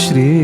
श्री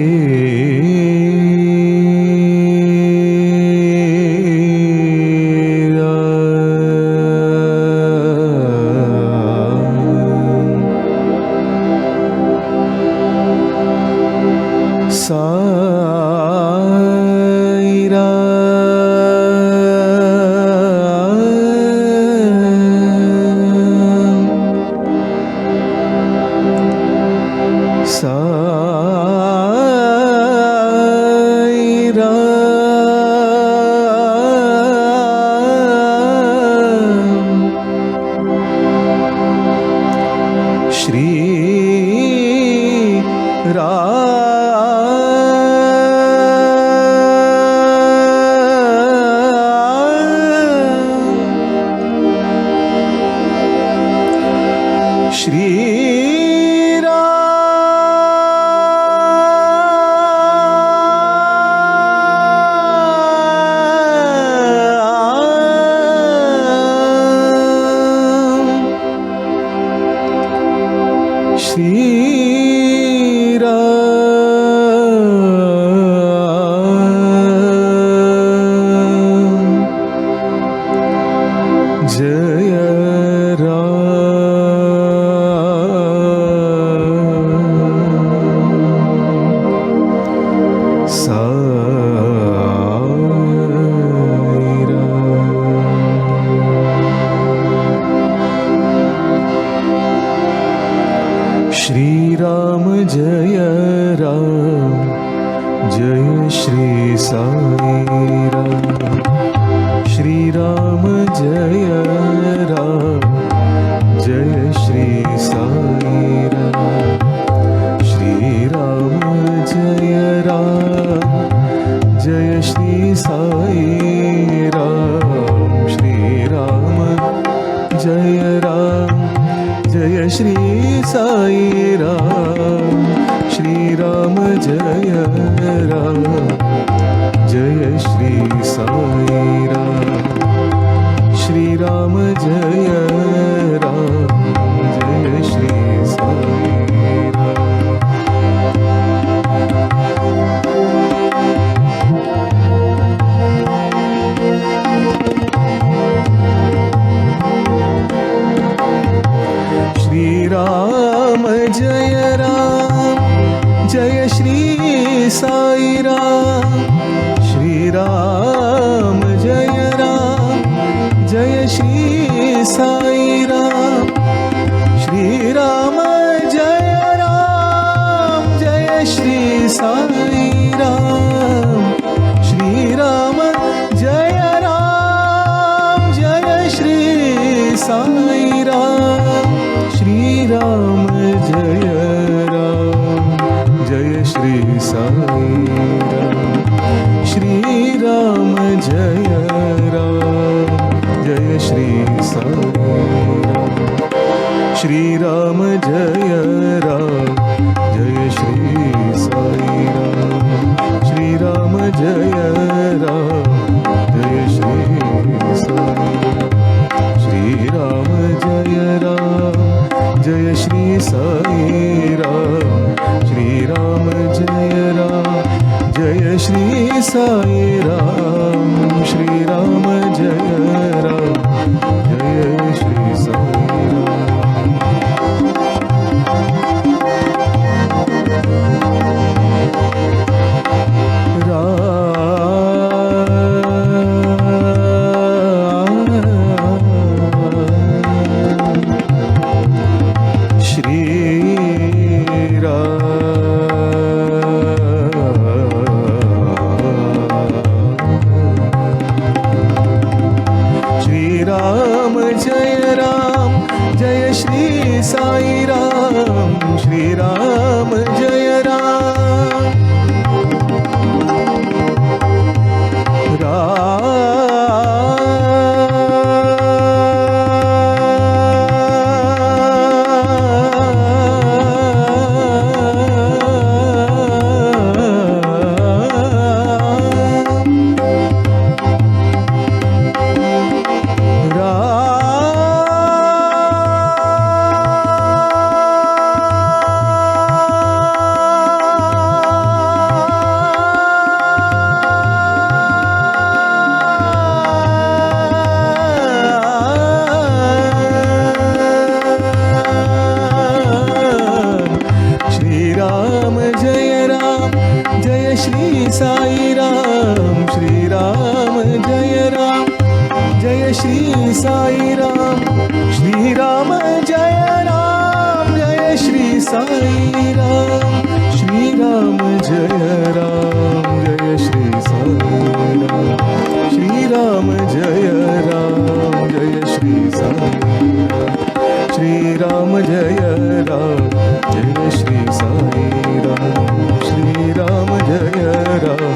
श्रीराम जय राम, जय श्री साई राम। श्रीराम जय राम, जय श्री साई राम। श्रीराम जय राम, जय श्री साई राम। श्रीराम जय राम, जय श्री साई राम। श्रीराम जय राम, जय श्री साई राम। श्रीराम जय राम, जय श्री साई राम। श्रीराम जय राम, जय श्री साई राम। श्रीराम जय राम, जय श्री साई राम। श्रीराम जय राम, जय श्री साई राम। श्रीराम जय राम, जय श्री साई राम। श्रीराम जय राम, जय श्री साई राम। श्रीराम जय राम, जय श्री साई राम। श्रीराम जय राम, जय श्री साई राम। श्रीराम जय राम, जय श्री साई राम। श्रीराम जय राम, जय श्री साई राम। श्रीराम जय राम, जय श्री साई राम। श्रीराम जय राम, जय श्री साई राम। श्रीराम जय राम जय श्री साई राम श्रीराम जय राम जय श्री साई राम श्रीराम जय राम जय श्री साई राम श्रीराम जय राम जय श्री साई राम श्रीराम जय राम जय श्री साई राम श्रीराम जय राम जय श्री साई राम श्रीराम जय राम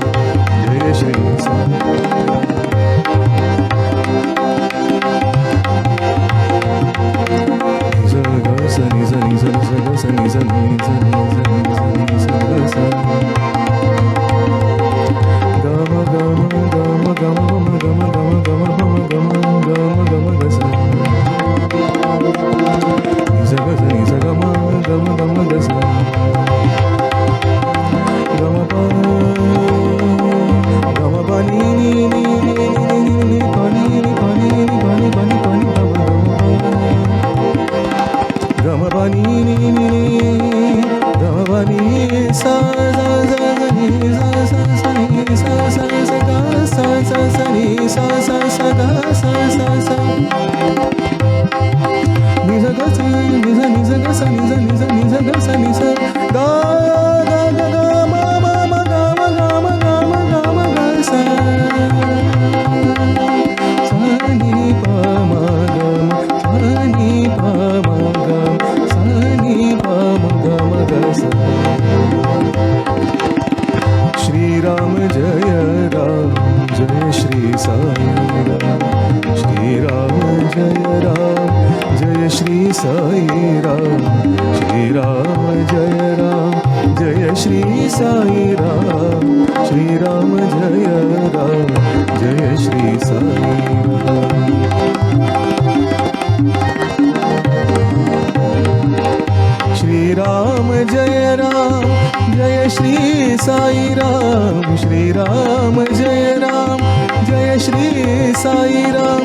जय श्री साई राम सनी सनी सनी सनी सनी सनी सनी सनी सनी गम गम गम गम गम गम गम गम गम गम गम सनी सगम गम गम गस गम गम पानी नी नी नी नी नी पानी पानी पानी पानी पानी गम पानी नी नी गम पानी सा सा सा नी सा सा सा नी सा सा सा गा सा सा सा नी सा सा सा गा सा सा सा नी सा गा सा नी सा गा सा नी सा गा सा नी सा गा गा गा गा मा मा मा गा मा गा मा गा मा गा मा गा सा सा नी पा मा गा मा सा नी पा मा गा सा नी पा मा गा मा गा सा श्रीराम जय राम जय श्री साई राम श्रीराम जय राम जय श्री साई राम श्रीराम जय राम जय श्री साई राम श्रीराम जय राम जय श्री साई राम श्रीराम जय राम जय श्री साई राम श्रीराम जय राम जय श्री साई राम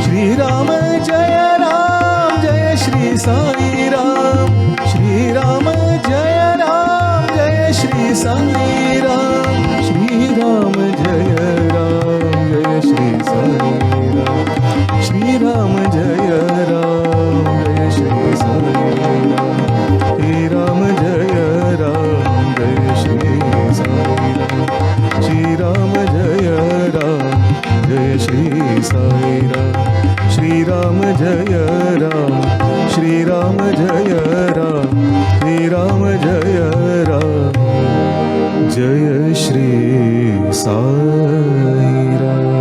श्रीराम जय राम जय श्री साई राम श्रीराम जय राम जय श्री साई राम श्रीराम जय राम जय श्री साई राम श्रीराम जय राम जय श्री साई राम श्रीराम जय राम जय श्री साई राम श्रीराम जय राम जय श्री साई राम श्रीराम जय राम श्रीराम जय राम श्रीराम जय राम जय श्री साई राम